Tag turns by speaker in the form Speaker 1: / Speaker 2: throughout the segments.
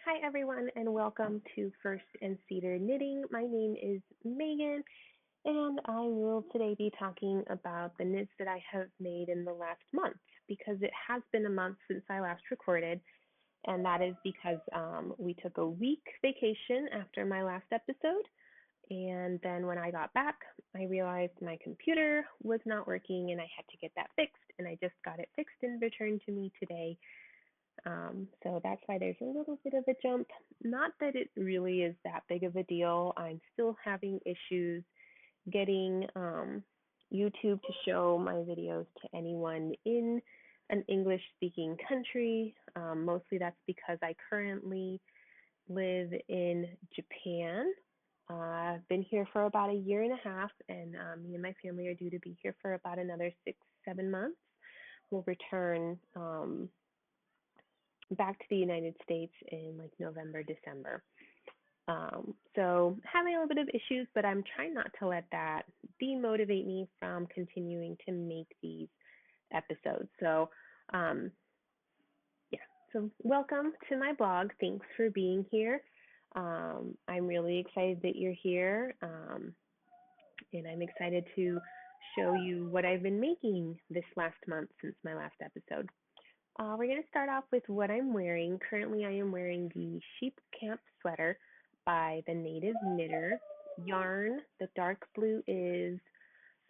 Speaker 1: Hi everyone and welcome to First and Cedar Knitting. My name is Megan and I will today be talking about the knits that I have made in the last month because it has been a month since I last recorded, and that is because we took a week vacation after my last episode, and then when I got back I realized my computer was not working and I had to get that fixed, and I just got it fixed and returned to me today. So that's why there's a little bit of a jump. Not that it really is that big of a deal. I'm still having issues getting YouTube to show my videos to anyone in an English speaking country. Mostly that's because I currently live in Japan. I've been here for about a year and a half, and me and my family are due to be here for about another 6-7 months. We'll return back to the United States in like November, December. So having a little bit of issues, but I'm trying not to let that demotivate me from continuing to make these episodes. So yeah, so welcome to my blog. Thanks for being here. I'm really excited that you're here, and I'm excited to show you what I've been making this last month since my last episode. We're going to start off with what I'm wearing. Currently, I am wearing the Sheep Camp sweater by the Native Knitter. Yarn, the dark blue is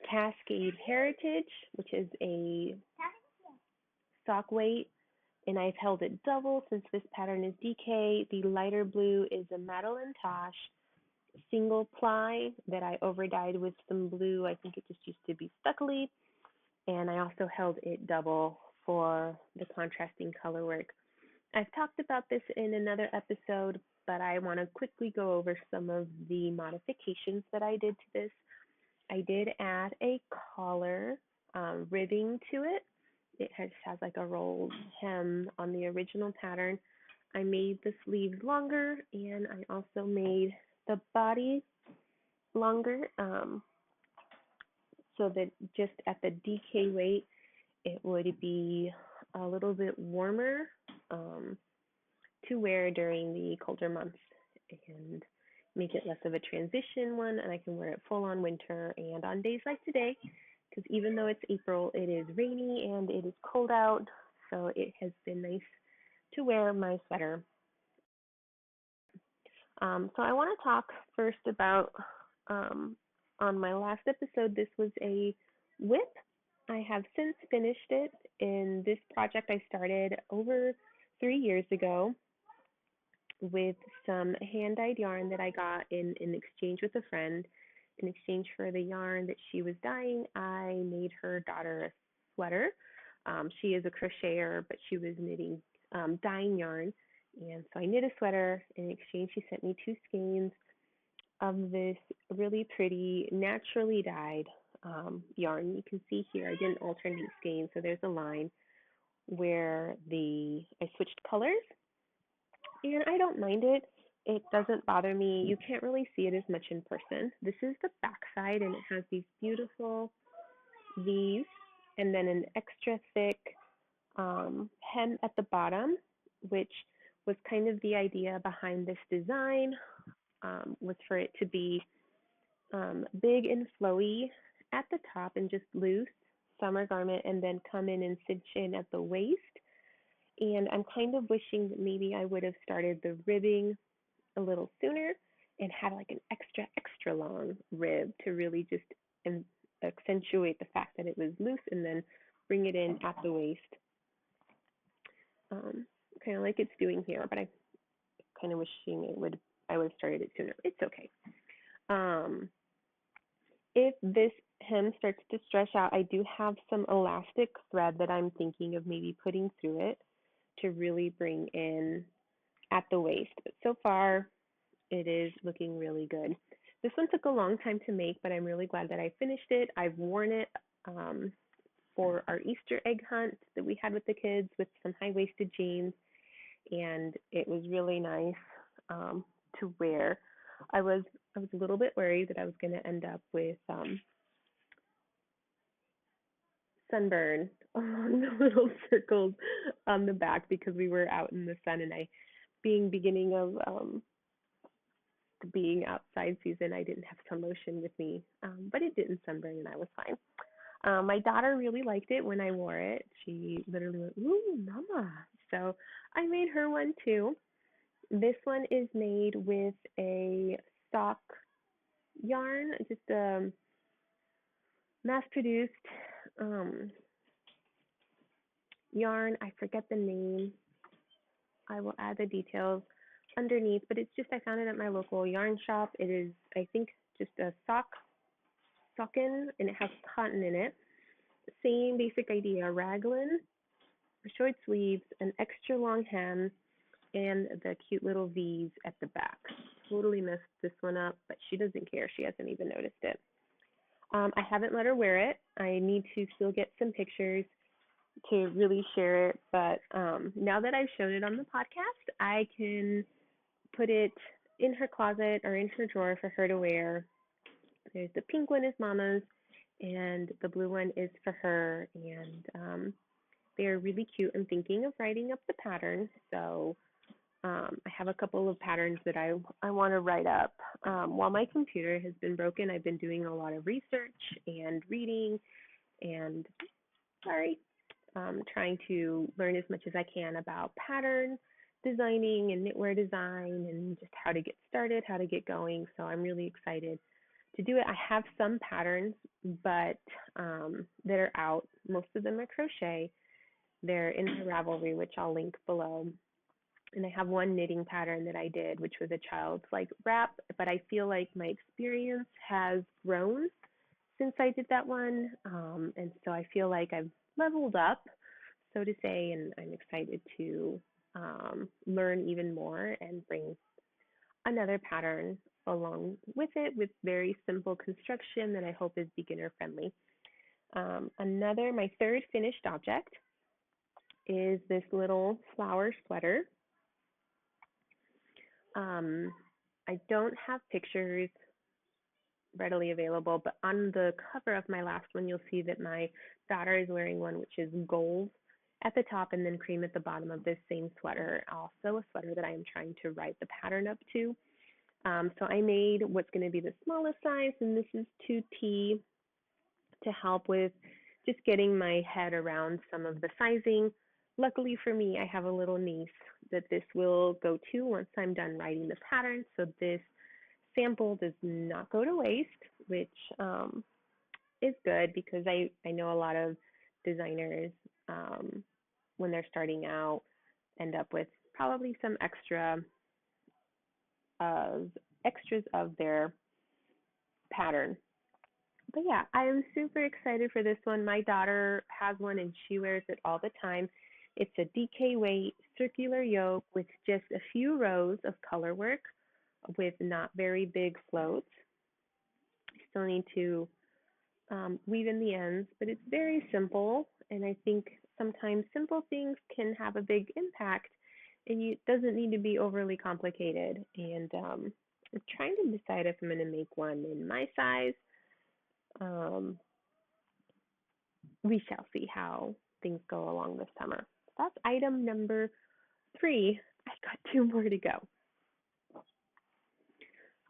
Speaker 1: Cascade Heritage, which is a sock weight, and I've held it double since this pattern is DK. The lighter blue is a Madeline Tosh single ply that I overdyed with some blue. I think it just used to be Stuckly, and I also held it double for the contrasting color work. I've talked about this in another episode, but I want to quickly go over some of the modifications that I did to this. I did add a collar ribbing to it. It has like a rolled hem on the original pattern. I made the sleeves longer, and I also made the body longer so that just at the DK weight, it would be a little bit warmer to wear during the colder months and make it less of a transition one, and I can wear it full on winter and on days like today, because even though it's April, it is rainy and it is cold out, so it has been nice to wear my sweater. So I want to talk first about, on my last episode, this was a whip. I have since finished it, in this project I started over 3 years ago with some hand-dyed yarn that I got in exchange with a friend. In exchange for the yarn that she was dyeing, I made her daughter a sweater. She is a crocheter, but she was knitting dyeing yarn, and so I knit a sweater. In exchange, she sent me 2 skeins of this really pretty naturally dyed yarn. You can see here I didn't alternate skeins, so there's a line where I switched colors, and I don't mind it. It doesn't bother me. You can't really see it as much in person. This is the back side, and it has these beautiful V's and then an extra thick hem at the bottom, which was kind of the idea behind this design, was for it to be big and flowy at the top and just loose summer garment, and then come in and cinch in at the waist. And I'm kind of wishing that maybe I would have started the ribbing a little sooner and had like an extra long rib to really just accentuate the fact that it was loose, and then bring it in at the waist, kind of like it's doing here, but I kind of wishing I would have started it sooner. It's okay. If this hem starts to stretch out, I do have some elastic thread that I'm thinking of maybe putting through it to really bring in at the waist. But so far, it is looking really good. This one took a long time to make, but I'm really glad that I finished it. I've worn it for our Easter egg hunt that we had with the kids with some high-waisted jeans, and it was really nice to wear. I was a little bit worried that I was going to end up with sunburn along the little circles on the back because we were out in the sun, and I being beginning of the being outside season, I didn't have some lotion with me, but it didn't sunburn and I was fine. My daughter really liked it when I wore it. She literally went, "Ooh, mama." So I made her one too. This one is made with a stock yarn, just a mass produced um, yarn. I forget the name. I will add the details underneath, but it's just I found it at my local yarn shop. It is, I think, just a sockin, and it has cotton in it. Same basic idea, raglan, short sleeves, an extra long hem, and the cute little V's at the back. Totally messed this one up, but she doesn't care. She hasn't even noticed it. I haven't let her wear it. I need to still get some pictures to really share it, but now that I've shown it on the podcast, I can put it in her closet or in her drawer for her to wear. There's the pink one is Mama's, and the blue one is for her, and they're really cute. I'm thinking of writing up the pattern, so I have a couple of patterns that I want to write up. While my computer has been broken, I've been doing a lot of research and reading and, trying to learn as much as I can about pattern designing and knitwear design and just how to get started, how to get going. So I'm really excited to do it. I have some patterns, but that are out. Most of them are crochet. They're in the Ravelry, which I'll link below. And I have one knitting pattern that I did, which was a child's like wrap, but I feel like my experience has grown since I did that one. And so I feel like I've leveled up, so to say, and I'm excited to learn even more and bring another pattern along with it with very simple construction that I hope is beginner friendly. My third finished object is this little flower sweater. I don't have pictures readily available, but on the cover of my last one, you'll see that my daughter is wearing one which is gold at the top and then cream at the bottom of this same sweater, also a sweater that I am trying to write the pattern up to. So I made what's going to be the smallest size, and this is 2T to help with just getting my head around some of the sizing. Luckily for me, I have a little niece that this will go to once I'm done writing the pattern, so this sample does not go to waste, which is good because I know a lot of designers, when they're starting out, end up with probably some extras of their pattern. But yeah, I am super excited for this one. My daughter has one and she wears it all the time. It's a DK weight circular yoke with just a few rows of color work with not very big floats. I still need to weave in the ends, but it's very simple. And I think sometimes simple things can have a big impact, and it doesn't need to be overly complicated. And I'm trying to decide if I'm going to make one in my size. We shall see how things go along this summer. That's item number 3. I've got 2 more to go.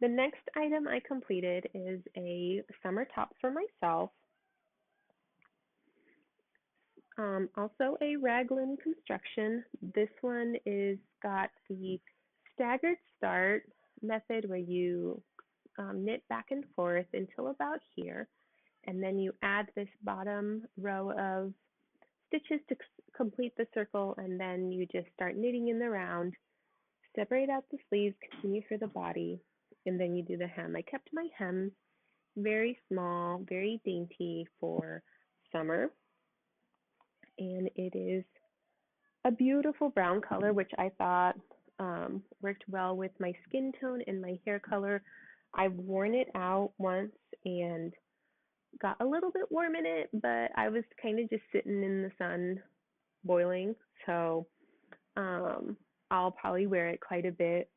Speaker 1: The next item I completed is a summer top for myself. Also a raglan construction. This one is got the staggered start method where you knit back and forth until about here, and then you add this bottom row of stitches to complete the circle, and then you just start knitting in the round, separate out the sleeves, continue for the body, and then you do the hem. I kept my hems very small, very dainty for summer, and it is a beautiful brown color, which I thought worked well with my skin tone and my hair color. I've worn it out once and got a little bit warm in it, but I was kind of just sitting in the sun boiling, so I'll probably wear it quite a bit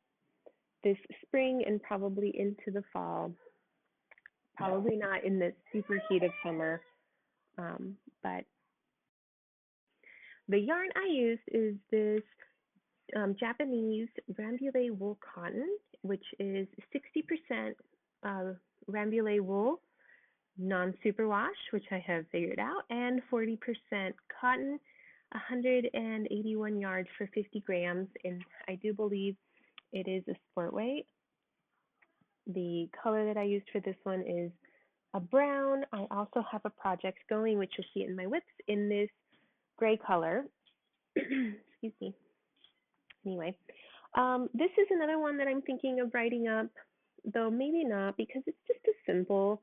Speaker 1: this spring and probably into the fall. Probably not in the super heat of summer, but the yarn I used is this Japanese Rambuillet wool cotton, which is 60% Rambuillet wool, non-superwash, which I have figured out, and 40% cotton, 181 yards for 50 grams, and I do believe it is a sport weight. The color that I used for this one is a brown. I also have a project going, which you'll see in my whips, in this gray color. Excuse me. Anyway, this is another one that I'm thinking of writing up, though maybe not, because it's just a simple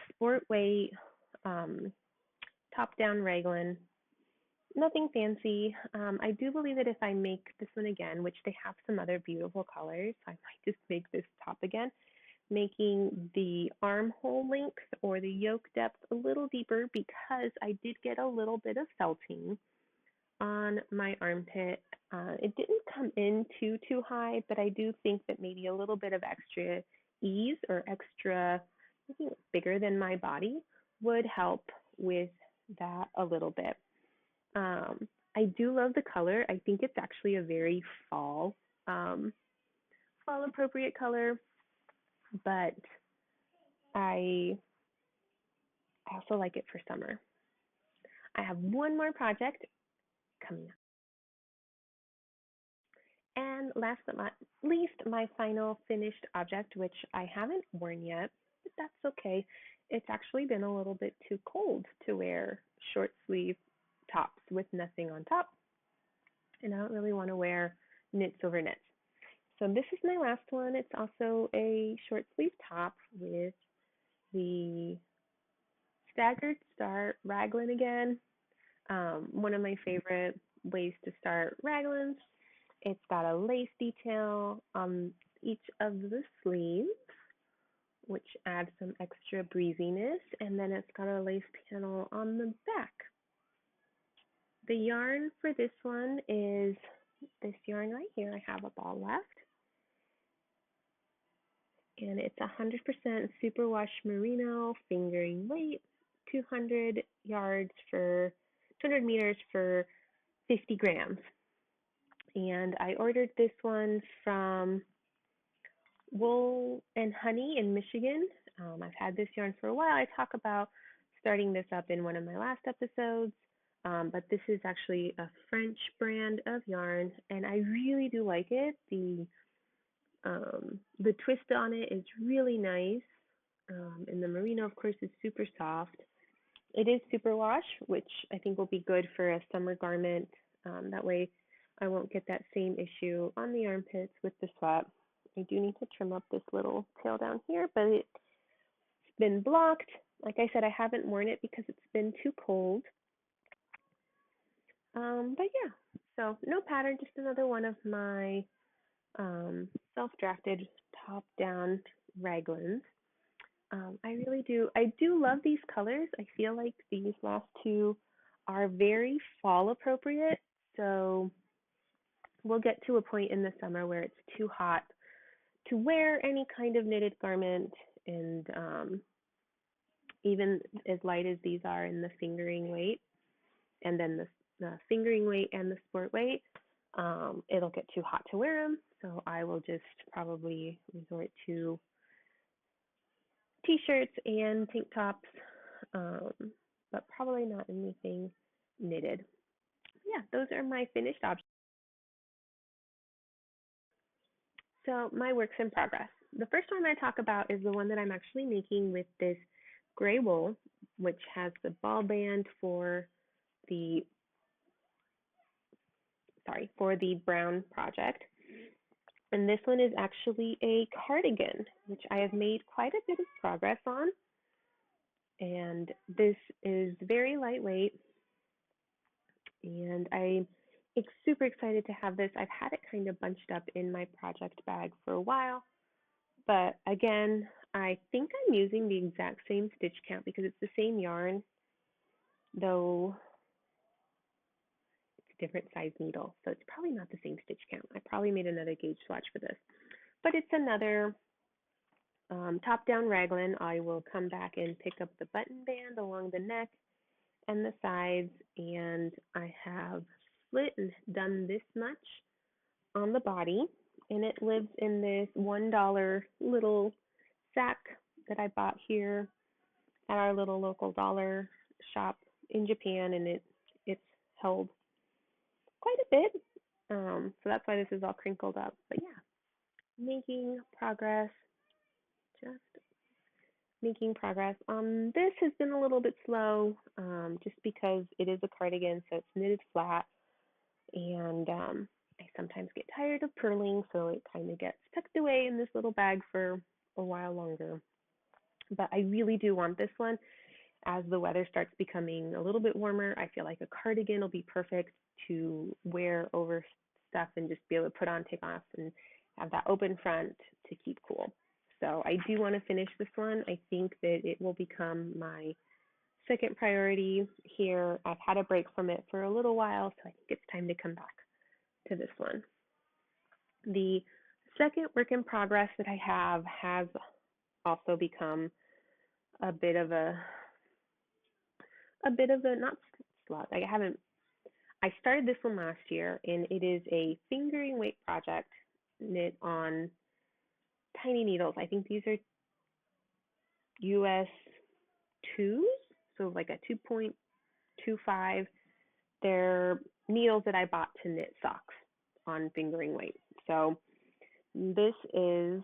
Speaker 1: sport weight, top-down raglan, nothing fancy. I do believe that if I make this one again, which they have some other beautiful colors, I might just make this top again, making the armhole length or the yoke depth a little deeper, because I did get a little bit of felting on my armpit. It didn't come in too high, but I do think that maybe a little bit of extra ease or extra, maybe bigger than my body, would help with that a little bit. I do love the color. I think it's actually a very fall appropriate color, but I also like it for summer. I have one more project coming up. And last but not least, my final finished object, which I haven't worn yet, but that's okay. It's actually been a little bit too cold to wear short sleeve tops with nothing on top, and I don't really want to wear knits over knits. So this is my last one. It's also a short sleeve top with the staggered start raglan again. One of my favorite ways to start raglans. It's got a lace detail on each of the sleeves, which adds some extra breeziness, and then it's got a lace panel on the back. The yarn for this one is this yarn right here. I have a ball left, and it's 100% superwash merino fingering weight, 200 meters for 50 grams. And I ordered this one from Wool and Honey in Michigan. I've had this yarn for a while. I talk about starting this up in one of my last episodes, but this is actually a French brand of yarn, and I really do like it. The twist on it is really nice, and the merino, of course, is super soft. It is superwash, which I think will be good for a summer garment. That way I won't get that same issue on the armpits with the sweat. I do need to trim up this little tail down here, but it's been blocked. Like I said, I haven't worn it because it's been too cold. But yeah, so no pattern, just another one of my self-drafted top-down raglans. I do love these colors. I feel like these last two are very fall appropriate. So we'll get to a point in the summer where it's too hot to wear any kind of knitted garment, and even as light as these are in the fingering weight, and then the fingering weight and the sport weight, it'll get too hot to wear them. So I will just probably resort to t-shirts and tank tops, but probably not anything knitted. Yeah, those are my finished objects. So my works in progress. The first one I talk about is the one that I'm actually making with this gray wool, which has the ball band for the brown project. And this one is actually a cardigan, which I have made quite a bit of progress on. And this is very lightweight, and I'm super excited to have this. I've had it kind of bunched up in my project bag for a while, but again, I think I'm using the exact same stitch count because it's the same yarn, though it's a different size needle, so it's probably not the same stitch count. I probably made another gauge swatch for this, but it's another top-down raglan. I will come back and pick up the button band along the neck and the sides, and I have split and done this much on the body, and it lives in this $1 little sack that I bought here at our little local dollar shop in Japan, and it's held quite a bit. So that's why this is all crinkled up. But yeah, making progress, just making progress. This has been a little bit slow, just because it is a cardigan, so it's knitted flat, and I sometimes get tired of purling, so it kind of gets tucked away in this little bag for a while longer. But I really do want this one. As the weather starts becoming a little bit warmer, I feel like a cardigan will be perfect to wear over stuff and just be able to put on, take off, and have that open front to keep cool. So I do want to finish this one. I think that it will become my second priority here. I've had a break from it for a little while, so I think it's time to come back to this one. The second work in progress that I have has also become a bit of a not slot. I started this one last year, and it is a fingering weight project knit on tiny needles. I think these are US 2s, so like a 2.25. They're needles that I bought to knit socks on fingering weight. So this is,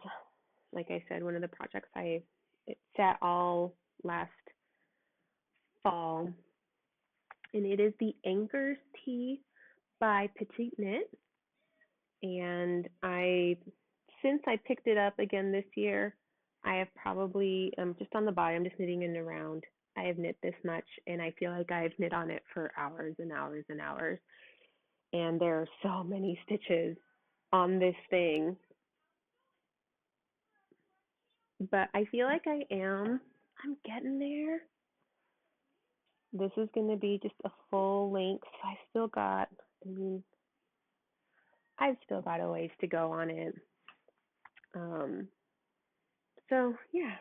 Speaker 1: like I said, one of the projects it sat all last fall, and it is the Anchors Tee by Petite Knit. And since I picked it up again this year, I have probably, just on the bottom, just knitting in around, I have knit this much, and I feel like I've knit on it for hours and hours and hours. And there are so many stitches on this thing. But I feel like I'm getting there. This is going to be just a full length. I've still got a ways to go on it. So yeah,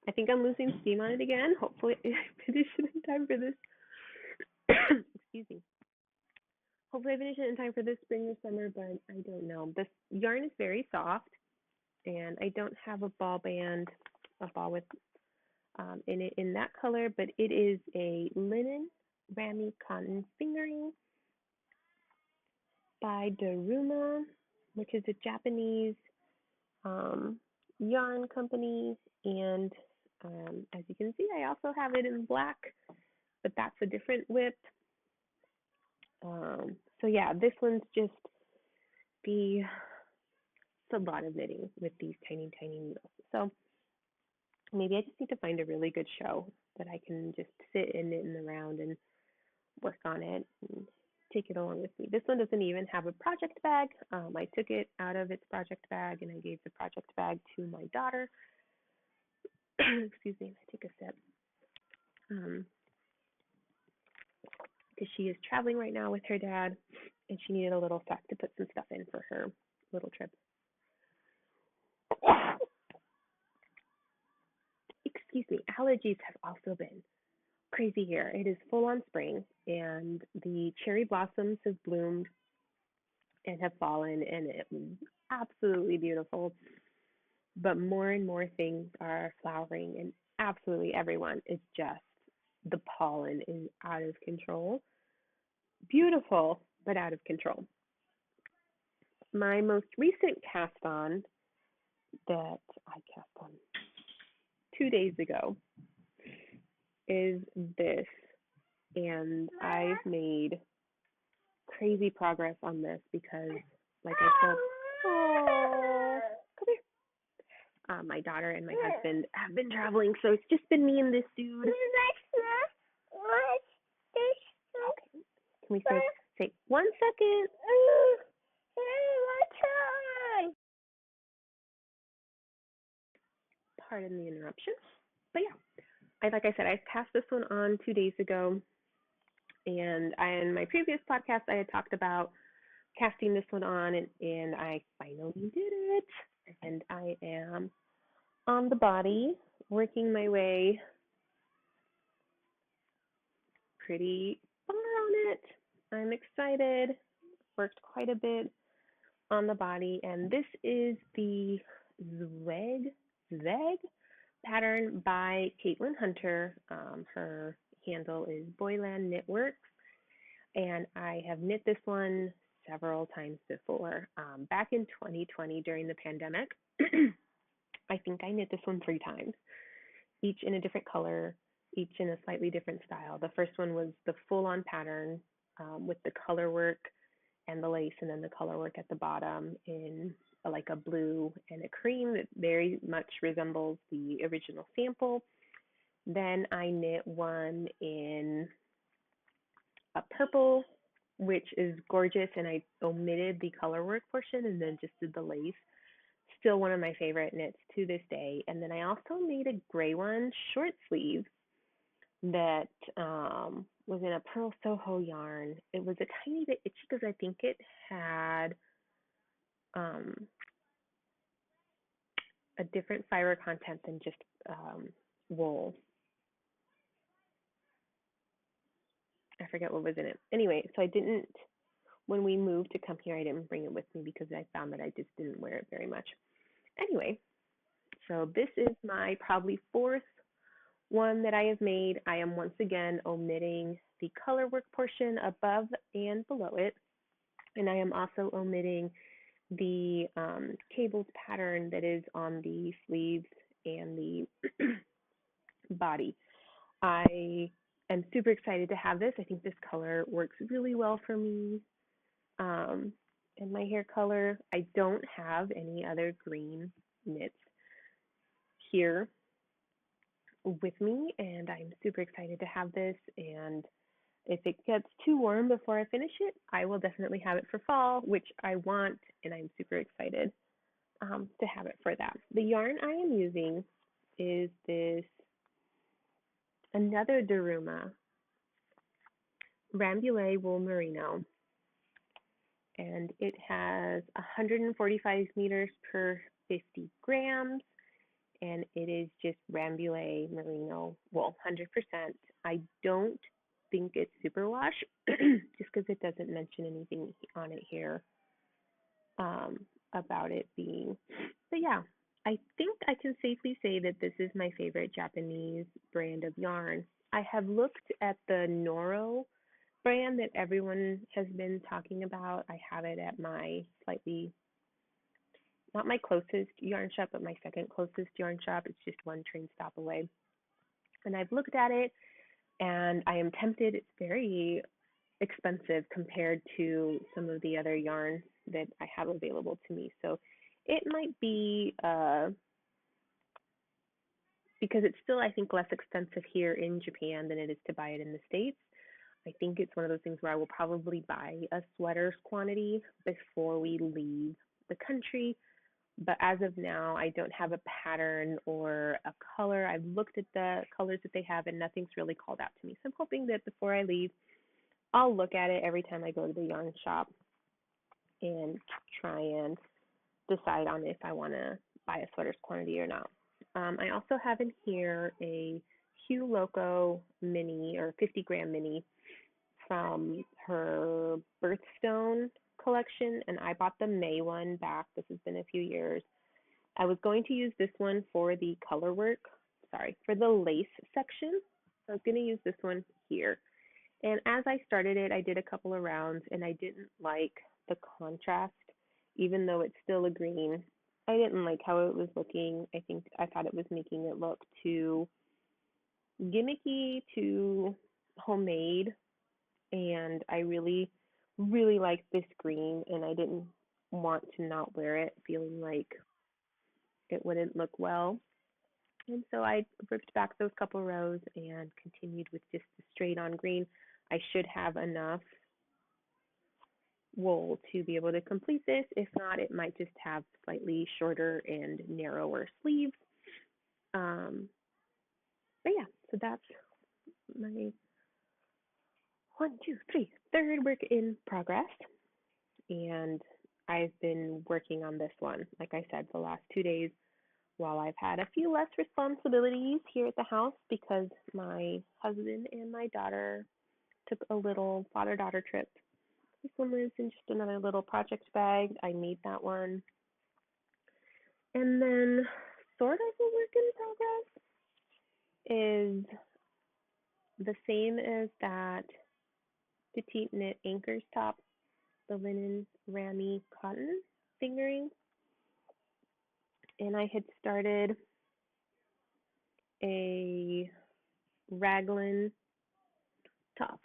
Speaker 1: I think I'm losing steam on it again. Hopefully I finish it in time for this. Excuse me. Hopefully I finish it in time for this spring or summer, but I don't know. This yarn is very soft, and I don't have a ball with in it in that color, but it is a linen rammy cotton fingering by Daruma, which is a Japanese yarn company. And as you can see, I also have it in black, but that's a different whip. So yeah, this one's just it's a lot of knitting with these tiny, tiny needles. So maybe I just need to find a really good show that I can just sit and knit in the round and work on it and take it along with me. This one doesn't even have a project bag. I took it out of its project bag, and I gave the project bag to my daughter. Excuse me, I take a sip. Because she is traveling right now with her dad, and she needed a little sack to put some stuff in for her little trip. Excuse me, allergies have also been crazy here. It is full on spring, and the cherry blossoms have bloomed and have fallen, and it was absolutely beautiful. But more and more things are flowering, and absolutely everyone is just, the pollen is out of control. Beautiful, but out of control. My most recent cast on that I cast on 2 days ago is this, and I've made crazy progress on this because, like I said, come here. My daughter and my husband have been traveling, so it's just been me and this dude. Okay. Can we say 1 second? Pardon the interruption. But yeah, like I said, I cast this one on 2 days ago, and in my previous podcast, I had talked about casting this one on, and I finally did it. And I am on the body, working my way pretty far on it. I'm excited. worked quite a bit on the body, and this is the Zeg pattern by Caitlin Hunter. Her handle is Boyland Knitworks, and I have knit this one several times before. Back in 2020 during the pandemic, I think I knit this one 3 times, each in a different color, each in a slightly different style. The first one was the full-on pattern with the color work and the lace, and then the color work at the bottom in like a blue and a cream that very much resembles the original sample. Then I knit one in a purple, which is gorgeous, and I omitted the color work portion and then just did the lace. Still one of my favorite knits to this day. And then I also made a gray one, short sleeve, that was in a Pearl Soho yarn. It was a tiny bit itchy because I think it had a different fiber content than just wool. I forget what was in it. Anyway, so I didn't, when we moved to come here, I didn't bring it with me because I found that I just didn't wear it very much. Anyway, so this is my probably 4th one that I have made. I am once again omitting the color work portion above and below it. And I am also omitting the cables pattern that is on the sleeves and the body. I am super excited to have this. I think this color works really well for me and my hair color. I don't have any other green knits here with me, and I'm super excited to have this. And if it gets too warm before I finish it, I will definitely have it for fall, which I want, and I'm super excited to have it for that. The yarn I am using is this another Daruma Rambuillet wool merino, and it has 145 meters per 50 grams, and it is just Rambuillet merino wool, 100%. I don't think it's superwash, just because it doesn't mention anything on it here about it being. But yeah, I think I can safely say that this is my favorite Japanese brand of yarn. I have looked at the Noro brand that everyone has been talking about. I have it at my slightly, not my closest yarn shop, but my second closest yarn shop. It's just one train stop away. And I've looked at it, and I am tempted. It's very expensive compared to some of the other yarns that I have available to me. So it might be, because it's still, I think, less expensive here in Japan than it is to buy it in the States. I think it's one of those things where I will probably buy a sweater's quantity before we leave the country. But as of now, I don't have a pattern or a color. I've looked at the colors that they have, and nothing's really called out to me. So I'm hoping that before I leave, I'll look at it every time I go to the yarn shop and try and decide on if I want to buy a sweater's quantity or not. I also have in here a Hue Loco mini, or 50-gram mini, from her Birthstone collection, and I bought the May one back. This has been a few years. I was going to use this one for the color work, for the lace section. I was going to use this one here. And as I started it, I did a couple of rounds, and I didn't like the contrast, even though it's still a green. I didn't like how it was looking. I thought it was making it look too gimmicky, too homemade, and I really, really liked this green, and I didn't want to not wear it feeling like it wouldn't look well. And so I ripped back those couple rows and continued with just the straight on green. I should have enough wool to be able to complete this. If not, it might just have slightly shorter and narrower sleeves. But yeah, so that's my third work in progress. And I've been working on this one, like I said, the last 2 days, while I've had a few less responsibilities here at the house because my husband and my daughter took a little father-daughter trip This one lives in just another little project bag. I made that one. And then sort of a work in progress is the same as that petite knit anchors top, the linen Rambuillet Cotton fingering. And I had started a raglan top.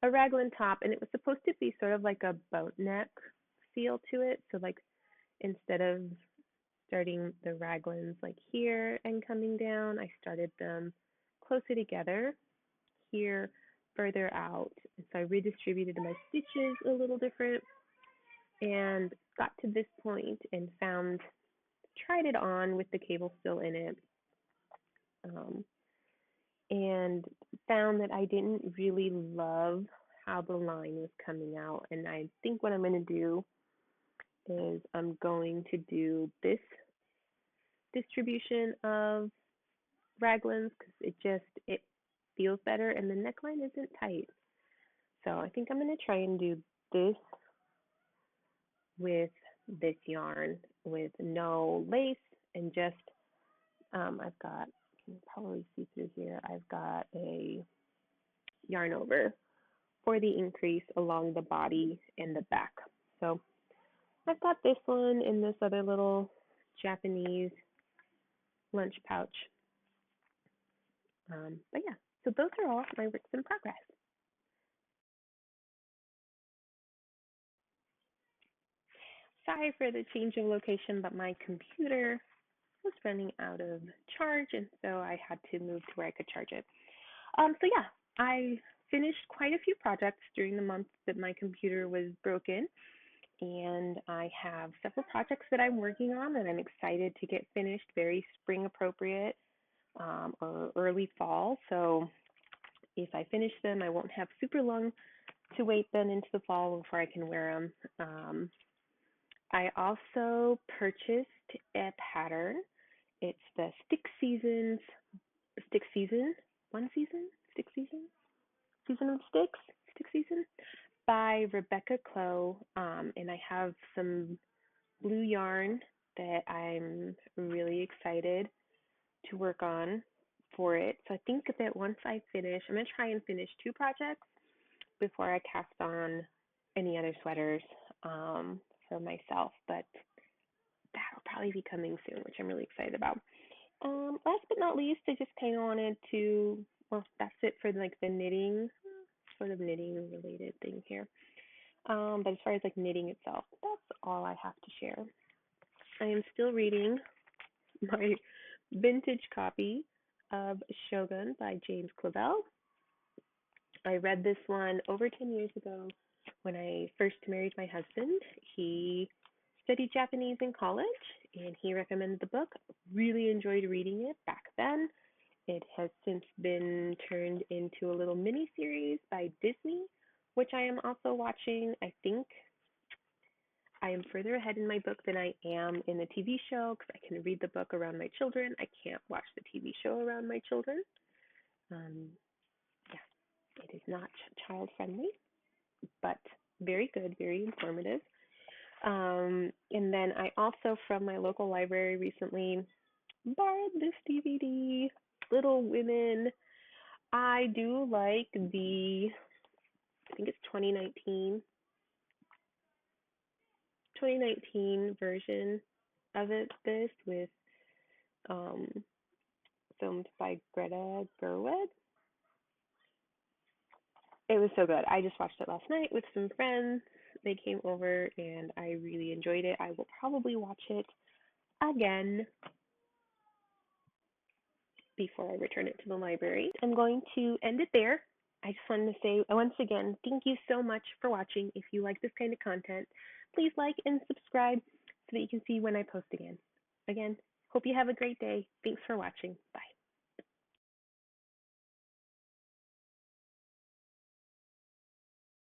Speaker 1: A raglan top, and it was supposed to be sort of like a boat neck feel to it. So like instead of starting the raglans like here and coming down, I started them closer together here, further out. And so I redistributed my stitches a little different and got to this point and tried it on with the cable still in it, and found that I didn't really love how the line was coming out. And I think what I'm going to do is I'm going to do this distribution of raglans because it feels better and the neckline isn't tight. So I think I'm going to try and do this with this yarn with no lace and just I've got, you can probably see through here, I've got a yarn over for the increase along the body and the back. So I've got this one in this other little Japanese lunch pouch. But yeah, so those are all my works in progress. Sorry for the change of location, but my computer was running out of charge, and so I had to move to where I could charge it. So yeah, I finished quite a few projects during the month that my computer was broken, and I have several projects that I'm working on that I'm excited to get finished, very spring appropriate or early fall. So if I finish them, I won't have super long to wait then into the fall before I can wear them. I also purchased a pattern. It's the Season of Stick Season by Rebecca Clow. And I have some blue yarn that I'm really excited to work on for it. So I think that once I finish, I'm going to try and finish 2 projects before I cast on any other sweaters for myself, but that'll probably be coming soon, which I'm really excited about. Last but not least, I just kind of wanted to, well, that's it for like the knitting, sort of knitting related thing here. But as far as like knitting itself, that's all I have to share. I am still reading my vintage copy of Shogun by James Clavell. I read this one over 10 years ago when I first married my husband. He studied Japanese in college and he recommended the book. Really enjoyed reading it back then. It has since been turned into a little mini series by Disney, which I am also watching. I think I am further ahead in my book than I am in the TV show because I can read the book around my children. I can't watch the TV show around my children. Yeah, it is not child friendly, but very good, very informative. And then I also, from my local library recently, borrowed this DVD, Little Women. I do like the, I think it's 2019 version of this with filmed by Greta Gerwig. It was so good. I just watched it last night with some friends. They came over and I really enjoyed it. I will probably watch it again before I return it to the library. I'm going to end it there. I just wanted to say once again, thank you so much for watching. If you like this kind of content, please like and subscribe so that you can see when I post again. Again, hope you have a great day. Thanks for watching. Bye.